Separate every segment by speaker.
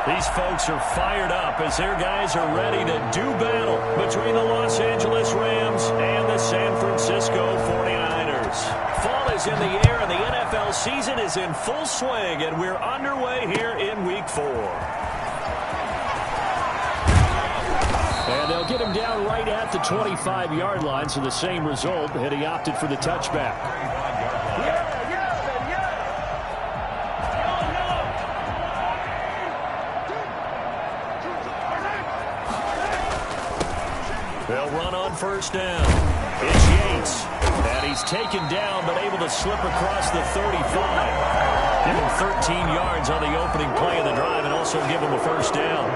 Speaker 1: These folks are fired up as their guys are ready to do battle between the Los Angeles Rams and the San Francisco 49ers. Fall is in the air and the NFL season is in full swing, and we're underway here in Week 4. And they'll get him down right at the 25-yard line, so the same result, and he opted for the touchback. They'll run on first down. It's Yates. And he's taken down, but able to slip across the 35. Give him 13 yards on the opening play of the drive and also give him a first down.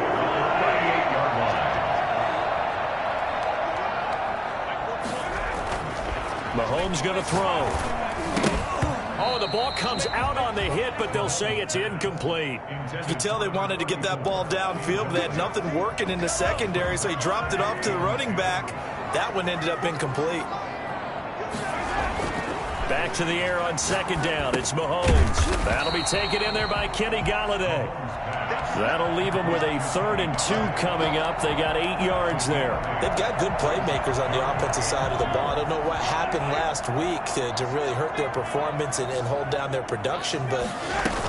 Speaker 1: Mahomes going to throw. Oh, the ball comes out on the hit, but they'll say it's incomplete.
Speaker 2: You can tell they wanted to get that ball downfield, but they had nothing working in the secondary, so he dropped it off to the running back. That one ended up incomplete.
Speaker 1: Back to the air on second down. It's Mahomes. That'll be taken in there by Kenny Golladay. That'll leave them with a 3rd and 2 coming up. They got 8 yards there.
Speaker 2: They've got good playmakers on the offensive side of the ball. I don't know what happened last week to really hurt their performance and hold down their production, but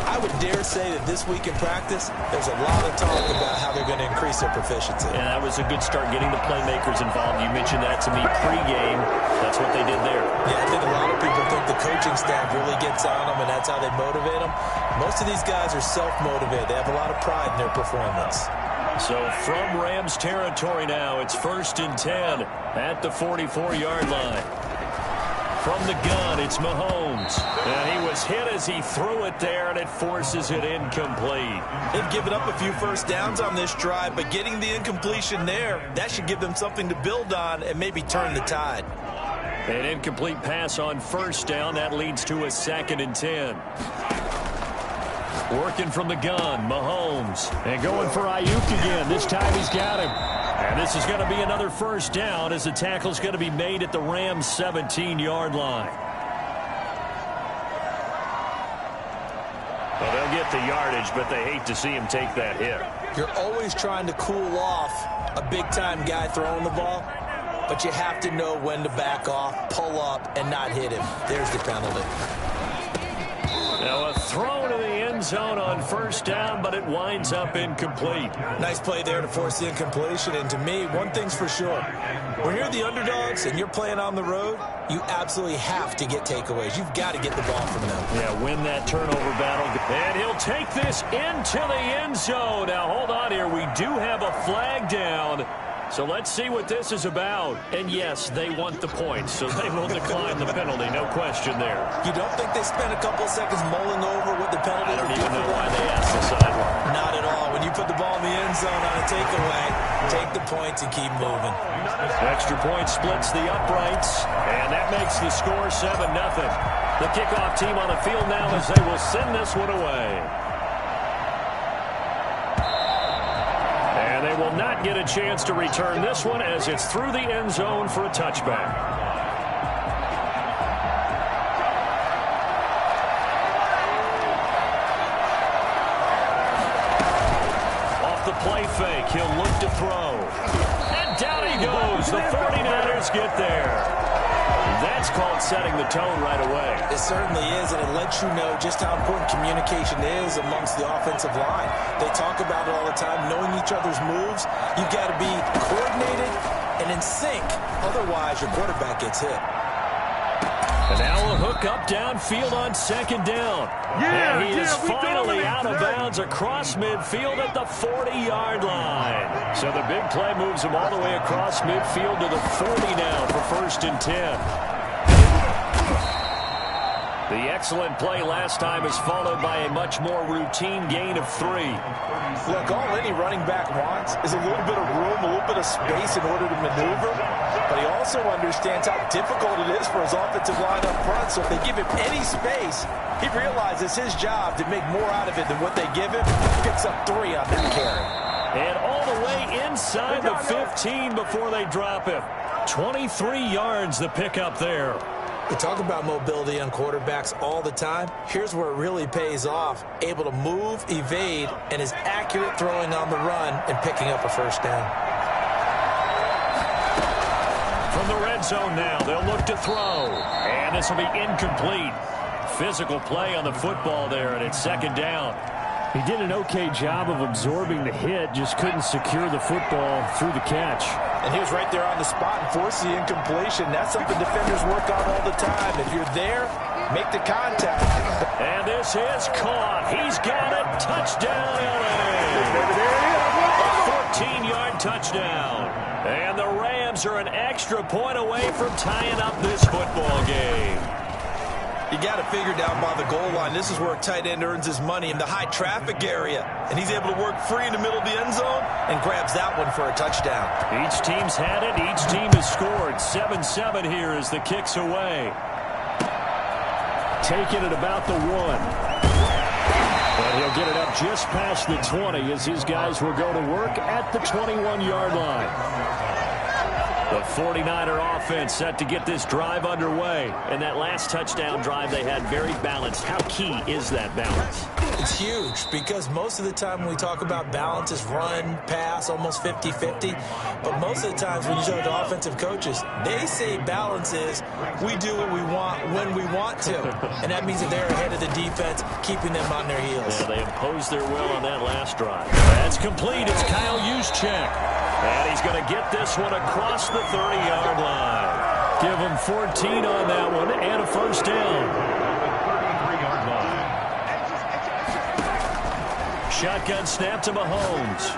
Speaker 2: I would dare say that this week in practice, there's a lot of talk about how they're going to increase their proficiency.
Speaker 1: Yeah, that was a good start getting the playmakers involved. You mentioned that to me pregame. That's what they did there.
Speaker 2: Yeah, I think a lot of people think the coaching staff really gets on them, and that's how they motivate them. Most of these guys are self-motivated. They have a lot of pride in their performance.
Speaker 1: So from Rams territory now, it's 1st and 10 at the 44-yard line. From the gun, it's Mahomes. And he was hit as he threw it there, and it forces it incomplete.
Speaker 2: They've given up a few first downs on this drive, but getting the incompletion there, that should give them something to build on and maybe turn the tide.
Speaker 1: An incomplete pass on first down. That leads to a 2nd and 10. Working from the gun, Mahomes. And going for Ayuk again. This time he's got him. And this is going to be another first down as the tackle's going to be made at the Rams' 17-yard line. Well, they'll get the yardage, but they hate to see him take that hit.
Speaker 2: You're always trying to cool off a big-time guy throwing the ball, but you have to know when to back off, pull up, and not hit him. There's the penalty.
Speaker 1: Now a throw to the end zone on first down, but it winds up incomplete.
Speaker 2: Nice play there to force the incompletion. And to me, one thing's for sure. When you're the underdogs and you're playing on the road, you absolutely have to get takeaways. You've got to get the ball from them.
Speaker 1: Yeah, win that turnover battle. And he'll take this into the end zone. Now, hold on here. We do have a flag down. So let's see what this is about. And yes, they want the points, so they will decline the penalty. No question there. You don't think they spent a couple of seconds mulling over what the penalty would do? I don't even know why they asked the sideline. Not at all. When you put the ball in the end zone on a takeaway, take the points and keep moving. Extra point splits the uprights, and that makes the score 7-0. The kickoff team on the field now as they will send this one away. And they will not get a chance to return this one as it's through the end zone for a touchback. Off the play fake, he'll look to throw. And down he goes. The 49ers get there. That's called setting the tone right away.
Speaker 2: It certainly is, and it lets you know just how important communication is amongst the offensive line. They talk about it all the time, knowing each other's moves. You've got to be coordinated and in sync. Otherwise, your quarterback gets hit.
Speaker 1: And now a hook up downfield on second down. And he is finally out of bounds across midfield at the 40-yard line. So the big play moves him all the way across midfield to the 40 now for 1st and 10. The excellent play last time is followed by a much more routine gain of 3.
Speaker 2: Look, all any running back wants is a little bit of room, a little bit of space in order to maneuver. But he also understands how difficult it is for his offensive line up front. So if they give him any space, he realizes his job to make more out of it than what they give him. He picks up 3 on that carry.
Speaker 1: And all the way inside the 15 before they drop him. 23 yards the pickup there.
Speaker 2: We talk about mobility on quarterbacks all the time. Here's where it really pays off. Able to move, evade, and is accurate throwing on the run and picking up a first down.
Speaker 1: From the red zone now, they'll look to throw. And this will be incomplete. Physical play on the football there, and it's second down.
Speaker 3: He did an okay job of absorbing the hit, just couldn't secure the football through the catch.
Speaker 2: And he was right there on the spot and forced the incompletion. That's something defenders work on all the time. If you're there, make the contact.
Speaker 1: And this is caught. He's got it. Touchdown, LA. A 14-yard touchdown. And the Rams are an extra point away from tying up this football game.
Speaker 2: You got to figure down by the goal line. This is where a tight end earns his money in the high traffic area. And he's able to work free in the middle of the end zone and grabs that one for a touchdown.
Speaker 1: Each team's had it. Each team has scored. 7-7 here as the kick's away. Taking it about the 1. And he'll get it up just past the 20 as his guys will go to work at the 21-yard line. The 49er offense set to get this drive underway. And that last touchdown drive they had very balanced. How key is that balance?
Speaker 2: It's huge because most of the time when we talk about balance is run, pass, almost 50-50. But most of the times when you talk to offensive coaches, they say balance is we do what we want when we want to. And that means that they're ahead of the defense, keeping them on their heels.
Speaker 1: Yeah, they imposed their will on that last drive. That's complete. It's Kyle Juszczyk. And he's going to get this one across the 30-yard line. Give him 14 on that one and a first down. Shotgun snap to Mahomes.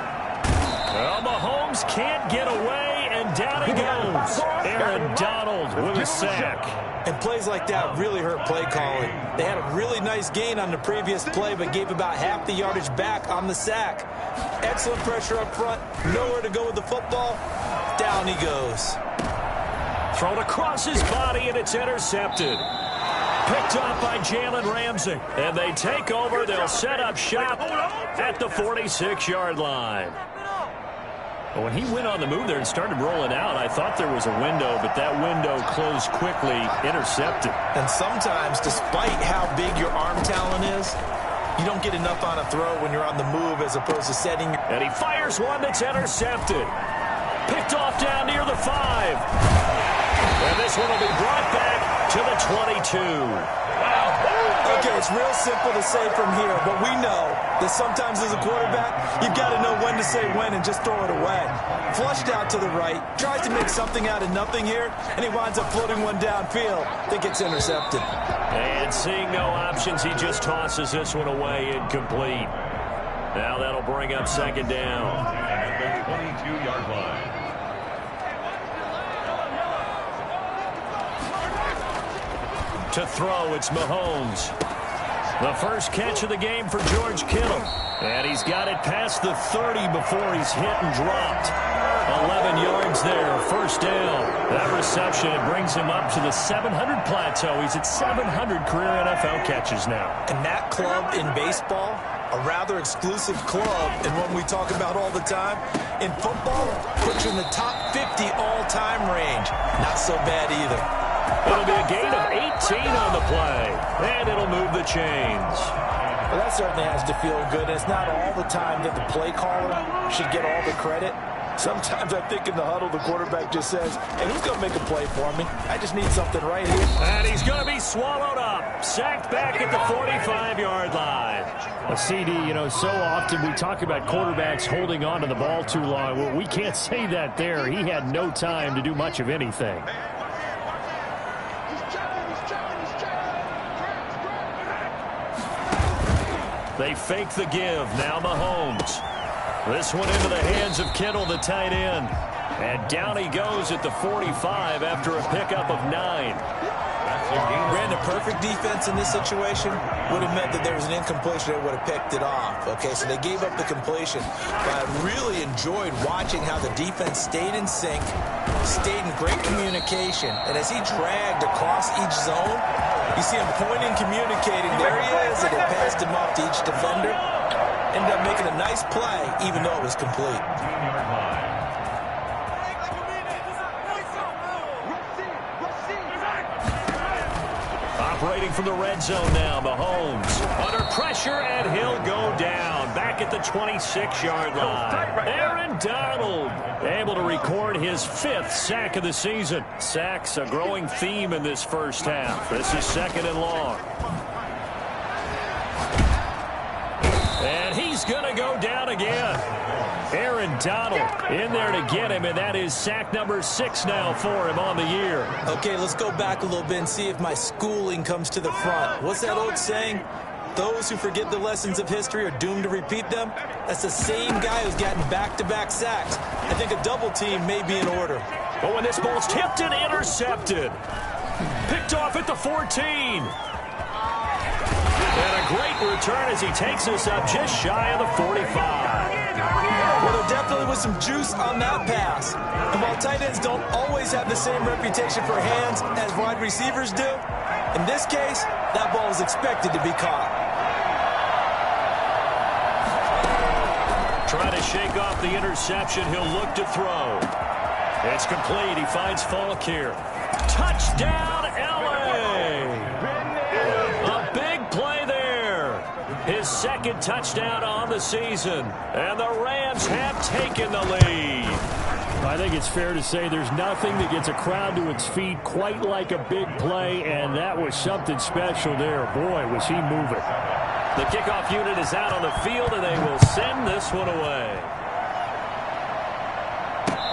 Speaker 1: Well, Mahomes can't get away, and down he goes. Aaron Donald with a sack.
Speaker 2: And plays like that really hurt play calling. They had a really nice gain on the previous play, but gave about half the yardage back on the sack. Excellent pressure up front. Nowhere to go with the football. Down he goes.
Speaker 1: Thrown across his body, and it's intercepted. Picked off by Jalen Ramsey. And they take over. They'll set up shop at the 46-yard line. When he went on the move there and started rolling out, I thought there was a window, but that window closed quickly, intercepted.
Speaker 2: And sometimes, despite how big your arm talent is, you don't get enough on a throw when you're on the move as opposed to setting.
Speaker 1: And he fires one that's intercepted. Picked off down near the 5. And this one will be brought back to the 22.
Speaker 2: Okay, it's real simple to say from here, but we know that sometimes as a quarterback, you've got to know when to say when and just throw it away. Flushed out to the right, tries to make something out of nothing here, and he winds up floating one downfield. I think it's intercepted.
Speaker 1: And seeing no options, he just tosses this one away, incomplete. Now that'll bring up second down.
Speaker 4: At the 22-yard line.
Speaker 1: To throw, it's Mahomes. The first catch of the game for George Kittle. And he's got it past the 30 before he's hit and dropped. 11 yards there, first down. That reception, it brings him up to the 700 plateau. He's at 700 career NFL catches now.
Speaker 2: And that club in baseball, a rather exclusive club, and one we talk about all the time. In football, puts you in the top 50 all-time range. Not so bad either.
Speaker 1: It'll be a gain of 18 on the play, and it'll move the chains.
Speaker 2: Well, that certainly has to feel good. It's not all the time that the play caller should get all the credit. Sometimes I think in the huddle, the quarterback just says, hey, who's going to make a play for me? I just need something right here.
Speaker 1: And he's going to be swallowed up. Sacked back at the 45-yard line.
Speaker 3: A CD, so often we talk about quarterbacks holding on to the ball too long. Well, we can't say that there. He had no time to do much of anything.
Speaker 1: They fake the give. Now Mahomes. This one into the hands of Kittle, the tight end. And down he goes at the 45 after a pickup of 9.
Speaker 2: Brandon, perfect defense in this situation would have meant that there was an incompletion. They would have picked it off. Okay, so they gave up the completion. But I really enjoyed watching how the defense stayed in sync, stayed in great communication. And as he dragged across each zone, you see him pointing, communicating. There he is, and they passed him off to each defender. Ended up making a nice play, even though it was complete.
Speaker 1: operating from the red zone now. Mahomes under pressure, and he'll go down. Back at the 26-yard line. Aaron Donald able to record his 5th sack of the season. Sacks a growing theme in this first half. This is 2nd and long. And he's going to go down again. Aaron Donald in there to get him, and that is sack number 6 now for him on the year.
Speaker 2: Okay, let's go back a little bit and see if my schooling comes to the front. What's that old saying? Those who forget the lessons of history are doomed to repeat them. That's the same guy who's gotten back-to-back sacks. I think a double team may be in order.
Speaker 1: But when this ball's tipped and intercepted. Picked off at the 14. And a great return as he takes us up just shy of the 45.
Speaker 2: Well, there definitely was some juice on that pass. And while tight ends don't always have the same reputation for hands as wide receivers do, in this case, that ball was expected to be caught.
Speaker 1: Try to shake off the interception. He'll look to throw. It's complete. He finds Falk here. Touchdown, L.A. A big play there. His 2nd touchdown on the season. And the Rams have taken the lead.
Speaker 3: I think it's fair to say there's nothing that gets a crowd to its feet quite like a big play, and that was something special there. Boy, was he moving.
Speaker 1: The kickoff unit is out on the field, and they will send this one away.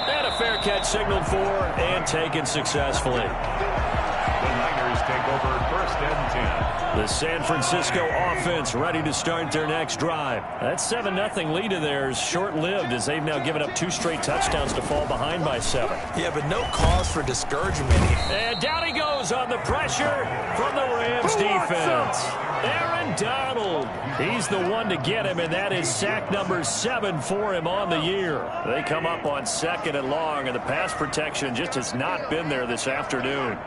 Speaker 1: And a fair catch signaled for and taken successfully.
Speaker 4: The Niners take over 1st and 10.
Speaker 1: The San Francisco offense ready to start their next drive. That 7-0 lead of theirs short-lived as they've now given up 2 straight touchdowns to fall behind by 7.
Speaker 2: Yeah, but no cause for discouragement.
Speaker 1: And down he goes on the pressure from the Rams defense. Aaron Donald. He's the one to get him, and that is sack number 7 for him on the year. They come up on 2nd and long, and the pass protection just has not been there this afternoon.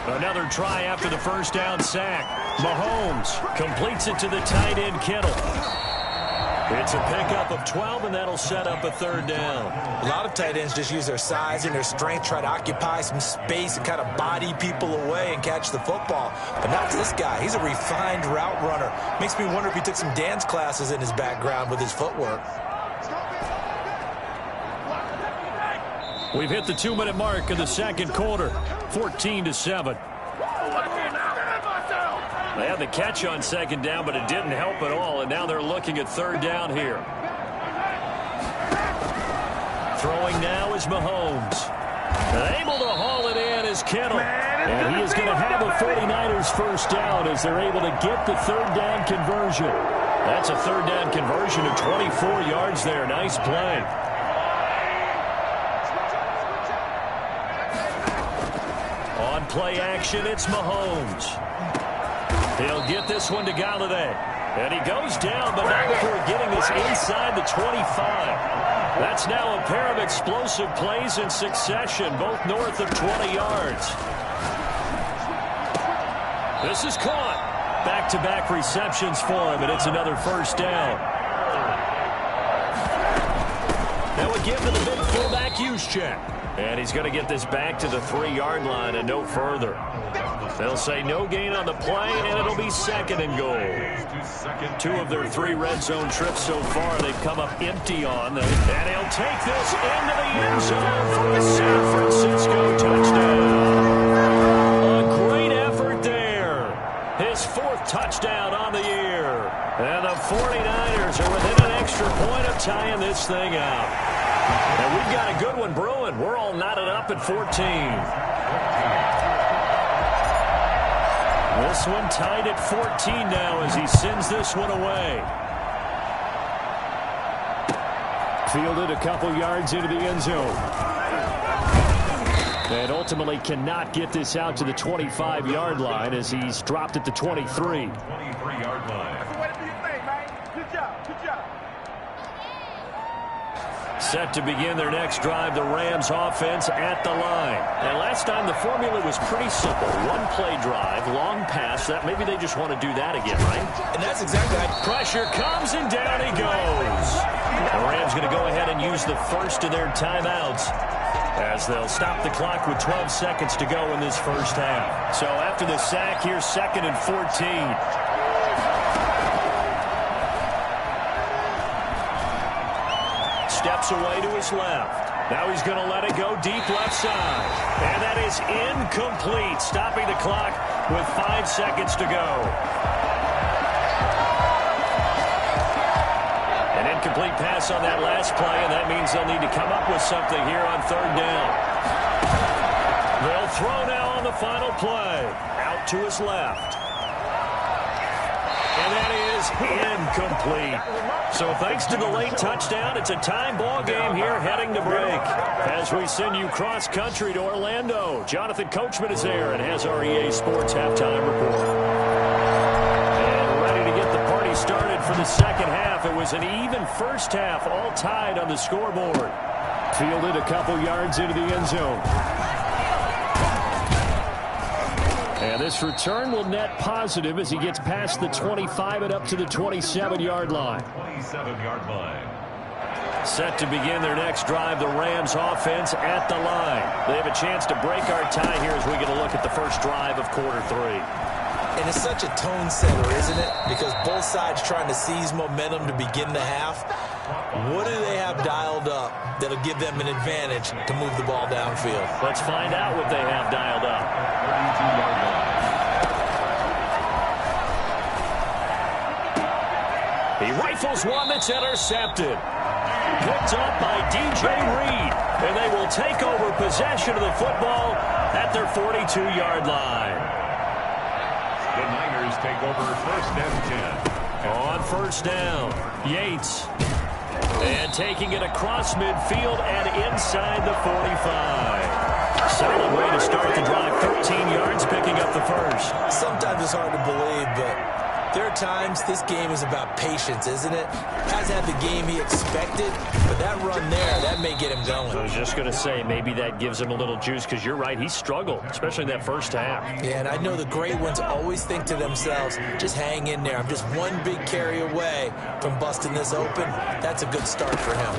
Speaker 1: Another try after the first down sack. Mahomes completes it to the tight end Kittle. It's a pickup of 12, and that'll set up a 3rd down.
Speaker 2: A lot of tight ends just use their size and their strength, try to occupy some space and kind of body people away and catch the football. But not this guy. He's a refined route runner. Makes me wonder if he took some dance classes in his background with his footwork.
Speaker 1: We've hit the 2-minute mark of the 2nd quarter. 14-7. They had the catch on 2nd down, but it didn't help at all, and now they're looking at 3rd down here. Throwing now is Mahomes. Able to haul it in is Kittle. And he is going to have the 49ers 1st down as they're able to get the 3rd down conversion. That's a 3rd down conversion of 24 yards there. Nice play. On play action, it's Mahomes. He'll get this one to Galladay. And he goes down, but not before getting this inside the 25. That's now a pair of explosive plays in succession, both north of 20 yards. This is caught. Back-to-back receptions for him, and it's another 1st down. That would give to the big fullback Juszczyk. And he's going to get this back to the 3-yard line and no further. They'll say no gain on the play, and it'll be 2nd and goal. 2 of their 3 red zone trips so far they've come up empty on. And he'll take this into the end zone for a San Francisco touchdown. A great effort there. His 4th touchdown on the year. And the 49ers are within an extra point of tying this thing out. And we've got a good one brewing. We're all knotted up at 14. This one tied at 14 now as he sends this one away.
Speaker 3: Fielded a couple yards into the end zone. And ultimately cannot get this out to the 25-yard line as he's dropped at the 23.
Speaker 4: 23-yard line.
Speaker 1: Set to begin their next drive, the Rams offense at the line. And last time the formula was pretty simple. 1-play drive, long pass. That maybe they just want to do that again, right?
Speaker 2: And that's exactly right.
Speaker 1: Pressure comes and down he goes. The Rams going to go ahead and use the first of their timeouts. as they'll stop the clock with 12 seconds to go in this first half. So after the sack, here's 2nd and 14. Steps away to his left. Now he's going to let it go deep left side. And that is incomplete, stopping the clock with 5 seconds to go. An incomplete pass on that last play, and that means they'll need to come up with something here on 3rd down. They'll throw now on the final play. Out to his left. And that is incomplete. So thanks to the late touchdown, it's a time ball game here heading to break. As we send you cross-country to Orlando, Jonathan Coachman is there and has our EA Sports halftime report. And ready to get the party started for the second half. It was an even first half, all tied on the scoreboard. Fielded a couple yards into the end zone. And this return will net positive as he gets past the 25 and up to the 27-yard line.
Speaker 4: 27-yard line.
Speaker 1: Set to begin their next drive, the Rams offense at the line. They have a chance to break our tie here as we get a look at the first drive of quarter 3.
Speaker 2: And it's such a tone setter, isn't it? Because both sides trying to seize momentum to begin the half. What do they have dialed up that'll give them an advantage to move the ball downfield?
Speaker 1: Let's find out what they have dialed up.
Speaker 4: 32-yard line.
Speaker 1: He rifles one that's intercepted. Picked up by DJ Reed. And they will take over possession of the football at their 42-yard line.
Speaker 4: The Niners take over 1st and 10.
Speaker 1: On 1st down, Yates. And taking it across midfield and inside the 45. Solid way to start the drive. 13 yards, picking up the first.
Speaker 2: Sometimes it's hard to believe, but there are times this game is about patience, isn't it? Hasn't had the game he expected, but that run there, that may get him going.
Speaker 1: I was just going to say, maybe that gives him a little juice, because you're right, he struggled, especially in that first half.
Speaker 2: Yeah, and I know the great ones always think to themselves, just hang in there. I'm just one big carry away from busting this open. That's a good start for him.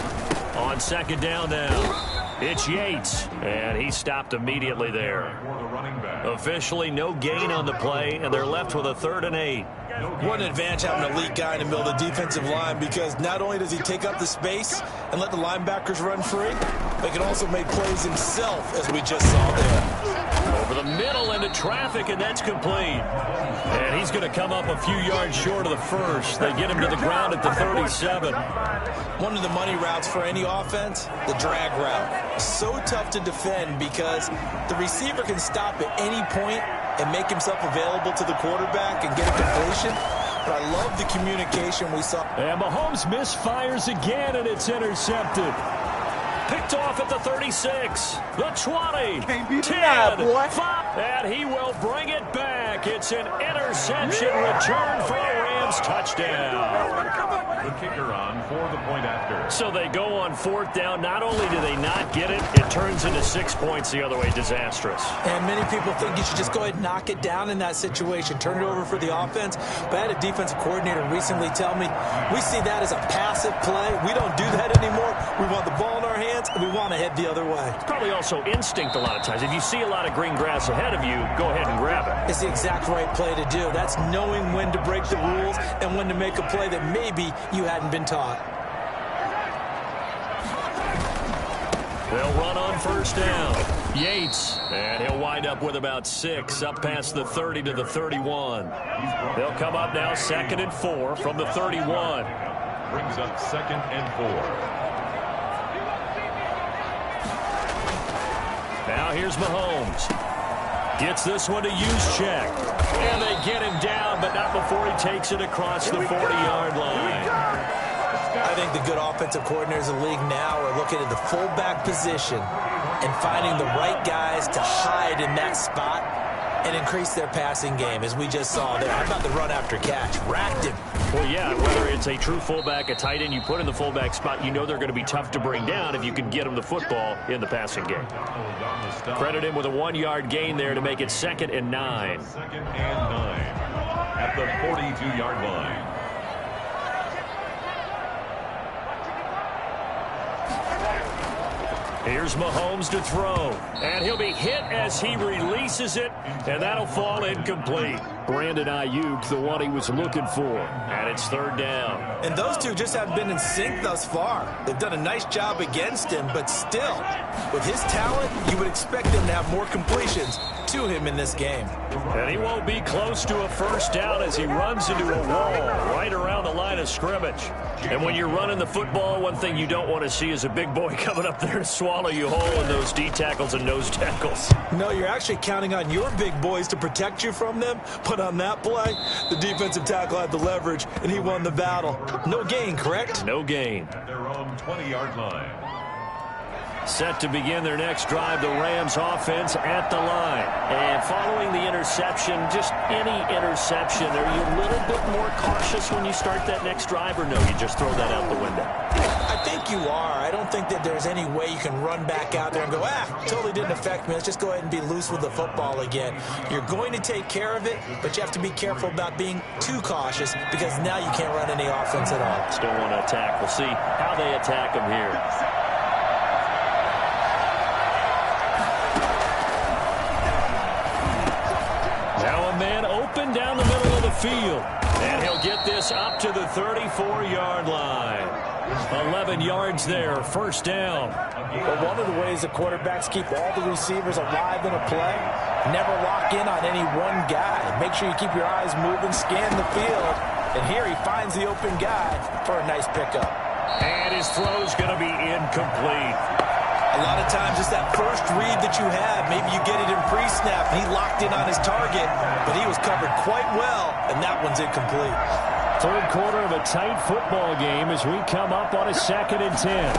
Speaker 1: On 2nd down now, it's Yates, and he stopped immediately there.
Speaker 4: For the running back.
Speaker 1: Officially no gain on the play, and they're left with a 3rd and 8.
Speaker 2: What an advantage having an elite guy in the middle of the defensive line, because not only does he take up the space and let the linebackers run free, but he can also make plays himself, as we just saw there.
Speaker 1: Over the middle into traffic, and that's complete. And he's going to come up a few yards short of the first. They get him to the ground at the 37.
Speaker 2: One of the money routes for any offense, the drag route. So tough to defend because the receiver can stop at any point and make himself available to the quarterback and get a completion. But I love the communication we saw.
Speaker 3: And Mahomes misfires again, and it's intercepted.
Speaker 1: Picked off at the 36, the 20, 10, 5, and he will bring it back. It's an interception return for a Rams touchdown.
Speaker 4: The kicker on for the point after.
Speaker 1: So they go on 4th down. Not only do they not get it, it turns into 6 points the other way. Disastrous.
Speaker 2: And many people think you should just go ahead and knock it down in that situation, turn it over for the offense. But I had a defensive coordinator recently tell me, we see that as a passive play. We don't do that anymore. We want the ball in our hands, and we want to head the other way.
Speaker 1: It's probably also instinct a lot of times. If you see a lot of green grass ahead of you, go ahead and grab it.
Speaker 2: It's the exact right play to do. That's knowing when to break the rules and when to make a play that maybe you hadn't been taught.
Speaker 1: They'll run on 1st down. Yates, and he'll wind up with about 6 up past the 30 to the 31. They'll come up now 2nd and 4 from the 31.
Speaker 4: Brings up 2nd and 4.
Speaker 1: Now here's Mahomes. Gets this one to Juszczyk. And they get him down, but not before he takes it across the 40-yard line.
Speaker 2: I think the good offensive coordinators in the league now are looking at the fullback position and finding the right guys to hide in that spot and increase their passing game, as we just saw there. How about the run after catch? Racked him.
Speaker 1: Well, yeah, whether it's a true fullback, a tight end, you put in the fullback spot, you know they're going to be tough to bring down if you can get them the football in the passing game. Credit him with a 1-yard gain there to make it 2nd and 9.
Speaker 4: 2nd and 9 at the 42-yard line.
Speaker 1: Here's Mahomes to throw. And he'll be hit as he releases it, and that'll fall incomplete. Brandon Ayuk, the one he was looking for. And it's third down.
Speaker 2: And those two just haven't been in sync thus far. They've done a nice job against him, but still, with his talent, you would expect them to have more completions to him in this game.
Speaker 1: And he won't be close to a first down as he runs into a wall right around the line of scrimmage. And when you're running the football, one thing you don't want to see is a big boy coming up there to swallow you whole in those D tackles and nose tackles.
Speaker 2: No, you're actually counting on your big boys to protect you from them, but on that play, the defensive tackle had the leverage, and he won the battle. No gain, correct?
Speaker 1: No gain.
Speaker 4: At their own 20-yard line.
Speaker 1: Set to begin their next drive, the Rams offense at the line. And following the interception, just any interception, are you a little bit more cautious when you start that next drive, or no, you just throw that out the window?
Speaker 2: I think you are. I don't think that there's any way you can run back out there and go, totally didn't affect me. Let's just go ahead and be loose with the football again. You're going to take care of it, but you have to be careful about being too cautious because now you can't run any offense at all.
Speaker 1: Still want to attack. We'll see how they attack him here. Now a man open down the middle of the field. And he'll get this up to the 34-yard line. 11 yards there, first down.
Speaker 2: But one of the ways the quarterbacks keep all the receivers alive in a play, never lock in on any one guy. Make sure you keep your eyes moving, scan the field. And here he finds the open guy for a nice pickup.
Speaker 1: And his throw's going to be incomplete.
Speaker 2: A lot of times it's that first read that you have. Maybe you get it in pre-snap, and he locked in on his target, but he was covered quite well, and that one's incomplete.
Speaker 3: Third quarter of a tight football game as we come up on a 2nd and 10.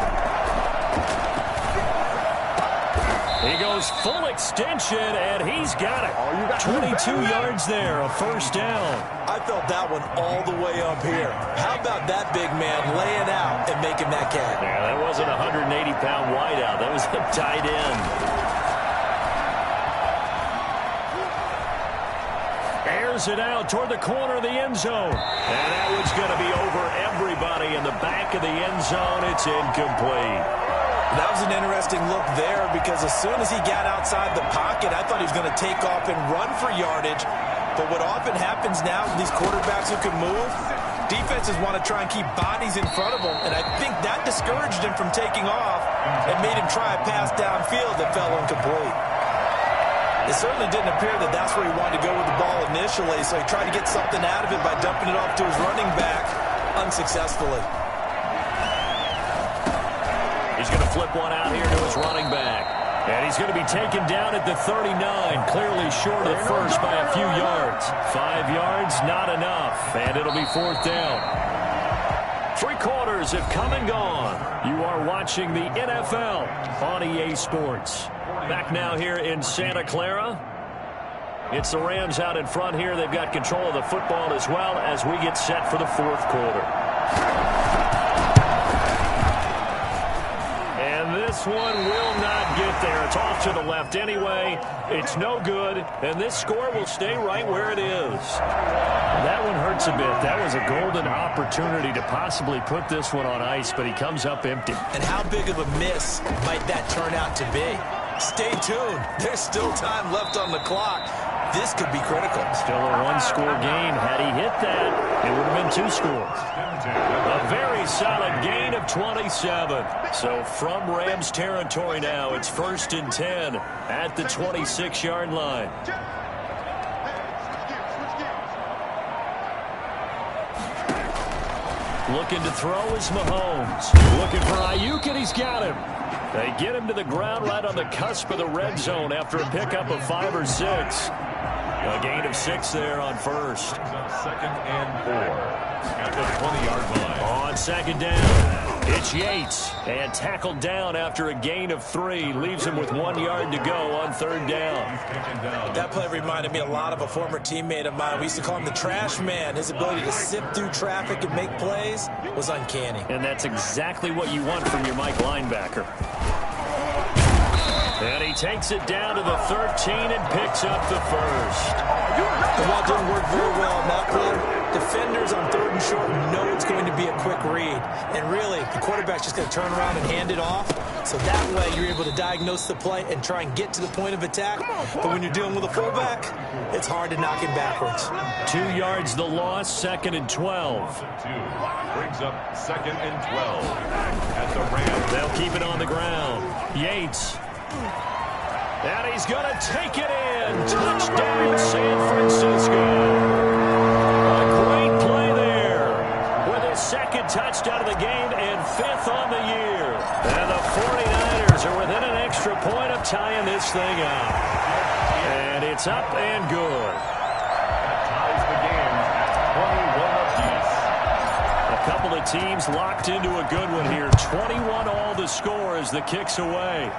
Speaker 1: He goes full extension, and he's got it. 22 yards there, a first down.
Speaker 2: I felt that one all the way up here. How about that big man laying out and making that catch?
Speaker 1: Yeah, that wasn't a 180-pound wideout. That was a tight end. Airs it out toward the corner of the end zone. And that one's going to be over everybody in the back of the end zone. It's incomplete.
Speaker 2: That was an interesting look there because as soon as he got outside the pocket, I thought he was going to take off and run for yardage. But what often happens now with these quarterbacks who can move, defenses want to try and keep bodies in front of them, and I think that discouraged him from taking off and made him try a pass downfield that fell incomplete. It certainly didn't appear that that's where he wanted to go with the ball initially, so he tried to get something out of it by dumping it off to his running back unsuccessfully.
Speaker 1: He's going to flip one out here to his running back. And he's going to be taken down at the 39, clearly short of first by a few yards. 5 yards, not enough, and it'll be fourth down. 3 quarters have come and gone. You are watching the NFL on EA Sports. Back now here in Santa Clara. It's the Rams out in front here. They've got control of the football as well as we get set for the fourth quarter. This one will not get there. It's off to the left anyway. It's no good, and this score will stay right where it is.
Speaker 3: That one hurts a bit. That was a golden opportunity to possibly put this one on ice, but he comes up empty.
Speaker 2: And how big of a miss might that turn out to be? Stay tuned. There's still time left on the clock. This could be critical.
Speaker 3: Still a one-score game. Had he hit that, it would have been 2 scores.
Speaker 1: A very solid gain of 27. So from Rams territory now, it's 1st and 10 at the 26-yard line. Looking to throw is Mahomes. Looking for Ayuk, and he's got him. They get him to the ground right on the cusp of the red zone after a pickup of 5 or 6. A gain of 6 there on first.
Speaker 4: 2nd and 4 at the 20-yard line.
Speaker 1: On second down, it's Yates. And tackled down after a gain of 3. Leaves him with 1 yard to go on third down.
Speaker 2: That play reminded me a lot of a former teammate of mine. We used to call him the trash man. His ability to sift through traffic and make plays was uncanny.
Speaker 1: And that's exactly what you want from your Mike linebacker. And he takes it down to the 13 and picks up the first.
Speaker 2: The ball didn't work very well on that play. Defenders on 3rd and short know it's going to be a quick read. And really, the quarterback's just going to turn around and hand it off. So that way, you're able to diagnose the play and try and get to the point of attack. But when you're dealing with a fullback, it's hard to knock him backwards.
Speaker 1: 2 yards the loss, 2nd and 12.
Speaker 4: Brings up 2nd and 12 at the Rams.
Speaker 1: They'll keep it on the ground. Yates. And he's going to take it in. Touchdown, San Francisco. A great play there with his 2nd touchdown of the game and 5th on the year. And the 49ers are within an extra point of tying this thing up. And it's up and good.
Speaker 4: That ties the game at 21 apiece.
Speaker 1: A couple of teams locked into a good one here. 21 all the score as the kick's away.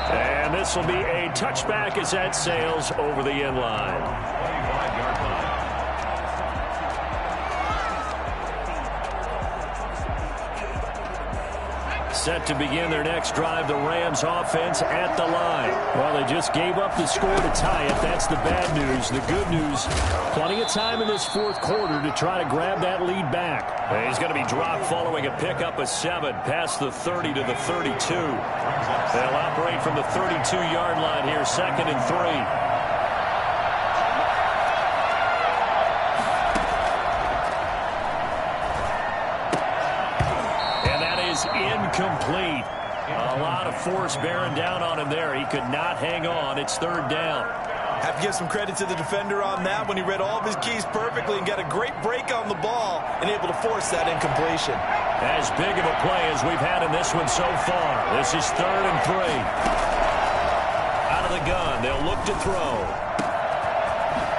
Speaker 1: And this will be a touchback as that sails over the end line.
Speaker 4: 25-yard line.
Speaker 1: Set to begin their next drive, the Rams offense at the line. Well, they just gave up the score to tie it. That's the bad news. The good news, plenty of time in this 4th quarter to try to grab that lead back. And he's going to be dropped following a pickup of 7 past the 30 to the 32. They'll operate from the 32-yard line here, 2nd and 3. Incomplete. A lot of force bearing down on him there. He could not hang on. It's 3rd down.
Speaker 2: Have to give some credit to the defender on that when he read all of his keys perfectly and got a great break on the ball and able to force that incompletion.
Speaker 1: As big of a play as we've had in this one so far. This is 3rd and 3. Out of the gun. They'll look to throw.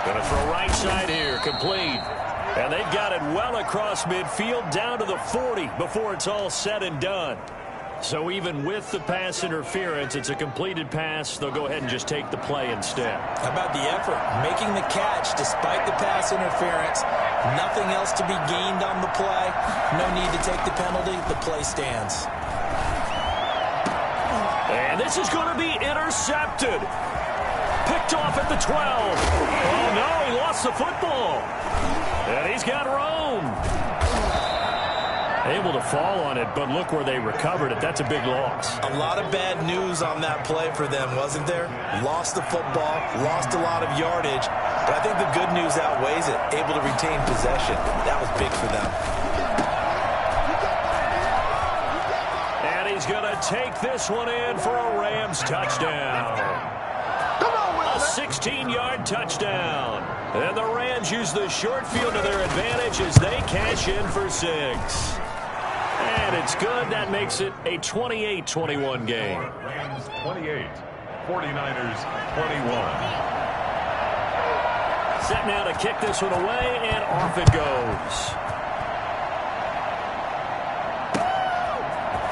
Speaker 1: Going to throw right side here. Complete. And they've got it well across midfield down to the 40 before it's all said and done. So even with the pass interference, it's a completed pass. They'll go ahead and just take the play instead.
Speaker 2: How about the effort? Making the catch despite the pass interference. Nothing else to be gained on the play. No need to take the penalty. The play stands.
Speaker 1: And this is going to be intercepted. Picked off at the 12. Oh, no, he lost the football. And he's got Rome. Able to fall on it, but look where they recovered it. That's a big loss.
Speaker 2: A lot of bad news on that play for them, wasn't there? Lost the football, lost a lot of yardage, but I think the good news outweighs it. Able to retain possession. That was big for them.
Speaker 1: And he's going to take this one in for a Rams touchdown. A 16-yard touchdown. And the Rams use the short field to their advantage as they cash in for 6. And it's good. That makes it a 28-21 game.
Speaker 4: Rams 28, 49ers 21.
Speaker 1: Set now to kick this one away, and off it goes.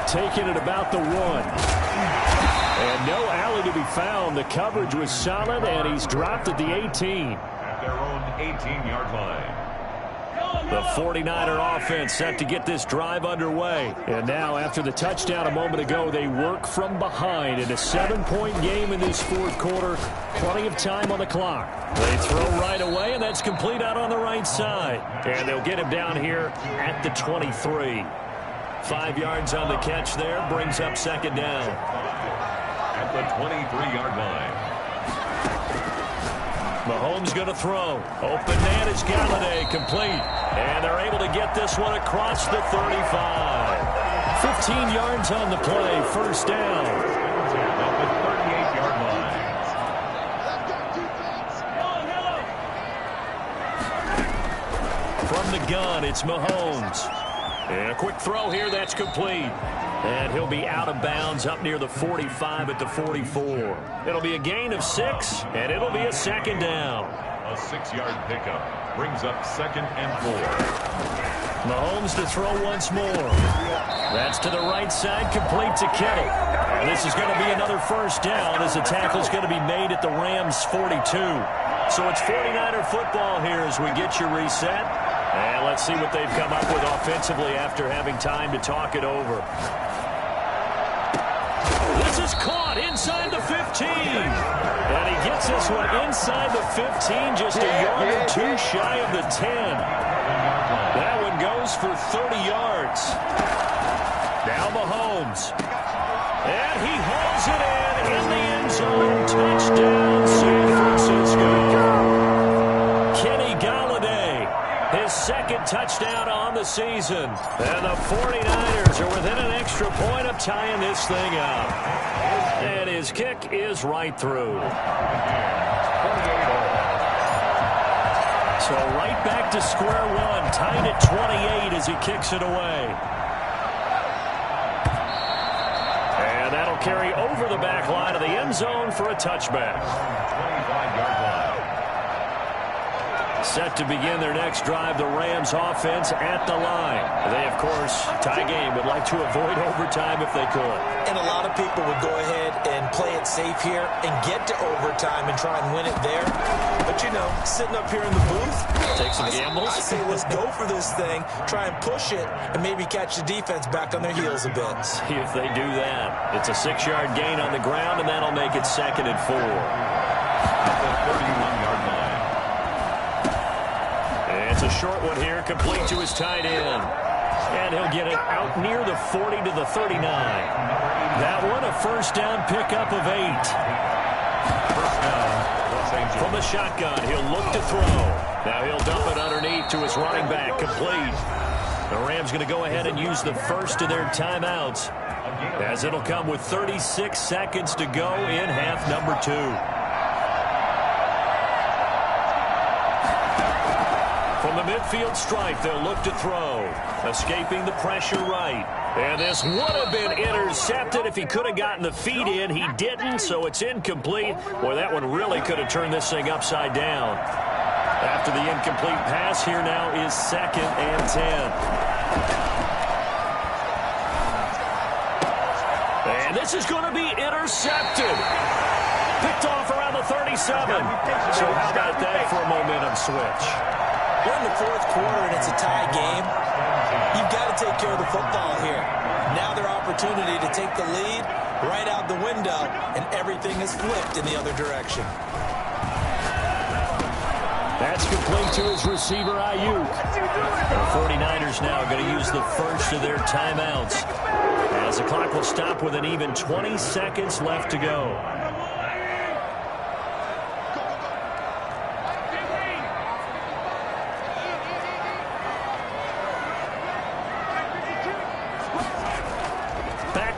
Speaker 1: Taking it about the 1. And no alley to be found. The coverage was solid, and he's dropped at the 18.
Speaker 4: At their own 18-yard line.
Speaker 1: The 49er offense set to get this drive underway. And now, after the touchdown a moment ago, they work from behind in a 7-point game in this 4th quarter. Plenty of time on the clock. They throw right away, and that's complete out on the right side. And they'll get him down here at the 23. 5 yards on the catch there, brings up 2nd down.
Speaker 4: At the 23-yard line.
Speaker 1: Mahomes going to throw. Open man is Galladay, complete. And they're able to get this one across the 35. 15 yards on the play, 1st down.
Speaker 4: At the 38-yard line.
Speaker 1: From the gun, it's Mahomes. And a quick throw here, that's complete. And he'll be out of bounds up near the 45 at the 44. It'll be a gain of 6, and it'll be a 2nd down.
Speaker 4: A 6-yard pickup brings up 2nd and 4.
Speaker 1: Mahomes to throw once more. That's to the right side, complete to Kittle. And this is going to be another 1st down as the tackle's going to be made at the Rams' 42. So it's 49er football here as we get you reset. And let's see what they've come up with offensively after having time to talk it over. This is caught inside the 15. And he gets this one inside the 15, just a yard or two shy of the 10. That one goes for 30 yards. Now Mahomes. And he hauls it in the end zone. Touchdown, San Francisco. Kenny Golladay, his second touchdown on the season. And the 49ers are within an extra point of tying this thing up. And his kick is right through. So right back to square one, tied at 28 as he kicks it away. And that'll carry over the back line of the end zone for a touchback.
Speaker 4: 25-yard line.
Speaker 1: Set to begin their next drive, the Rams offense at the line. They, of course, tie game, would like to avoid overtime if they could.
Speaker 2: And a lot of people would go ahead and play it safe here and get to overtime and try and win it there. But, you know, sitting up here in the booth,
Speaker 1: take some gambles.
Speaker 2: I say let's go for this thing, try and push it, and maybe catch the defense back on their heels a bit.
Speaker 1: See if they do that. It's a 6-yard gain on the ground, and that'll make it 2nd and 4.
Speaker 4: At the 31-yard line.
Speaker 1: It's a short one here, complete to his tight end. And he'll get it out near the 40 to the 39. That one, a first down pickup of 8.
Speaker 4: First down, Los Angeles.
Speaker 1: From the shotgun, he'll look to throw. Now he'll dump it underneath to his running back, complete. The Rams going to go ahead and use the first of their timeouts, as it'll come with 36 seconds to go in half number 2. From the midfield stripe, they'll look to throw. Escaping the pressure right. And this would have been intercepted if he could have gotten the feet in. He didn't, so it's incomplete. Boy, that one really could have turned this thing upside down. After the incomplete pass, here now is 2nd and 10. And this is going to be intercepted. Picked off around the 37. So how about that for a momentum switch?
Speaker 2: We're in the 4th quarter and it's a tie game. You've got to take care of the football here. Now their opportunity to take the lead right out the window, and everything is flipped in the other direction.
Speaker 1: That's complete to his receiver, Ayuk. The 49ers now going to use the first of their timeouts, as the clock will stop with an even 20 seconds left to go.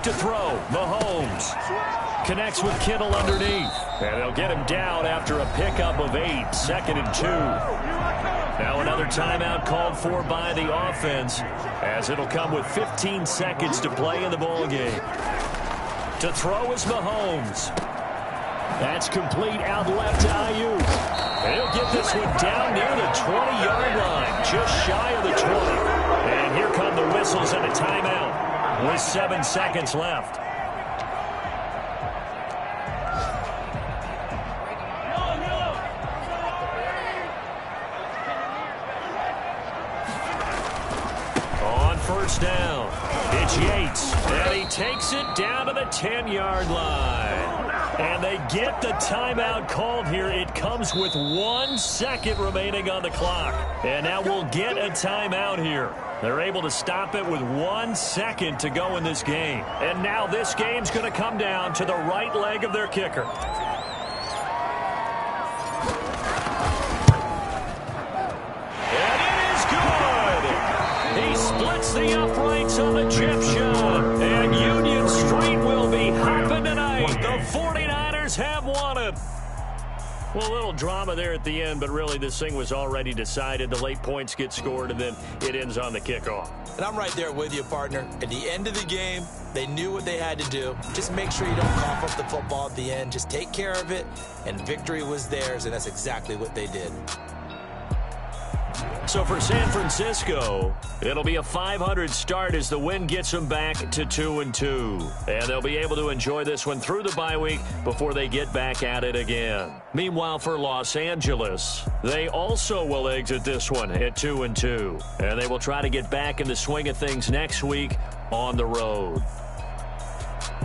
Speaker 1: To throw, Mahomes connects with Kittle underneath, and they'll get him down after a pickup of 8, 2nd and 2. Now another timeout called for by the offense, as it'll come with 15 seconds to play in the ball game. To throw is Mahomes. That's complete out left to Ayuk. He'll get this one down near the 20-yard line, just shy of the 20. And here come the whistles and a timeout with 7 seconds left. On first down, it's Yates, and he takes it down to the 10-yard line. And they get the timeout called here. It comes with 1 second remaining on the clock. And now we'll get a timeout here. They're able to stop it with 1 second to go in this game. And now this game's going to come down to the right leg of their kicker. And it is good! He splits the uprights on the chip shot. And Union Street will be hopping tonight. The 49ers have won it. Well, a little drama there at the end, but really this thing was already decided. The late points get scored, and then it ends on the kickoff.
Speaker 2: And I'm right there with you, partner. At the end of the game, they knew what they had to do. Just make sure you don't cough up the football at the end. Just take care of it, and victory was theirs, and that's exactly what they did.
Speaker 1: So for San Francisco, it'll be a 500 start as the win gets them back to 2-2. And they'll be able to enjoy this one through the bye week before they get back at it again. Meanwhile, for Los Angeles, they also will exit this one at 2-2. And they will try to get back in the swing of things next week on the road.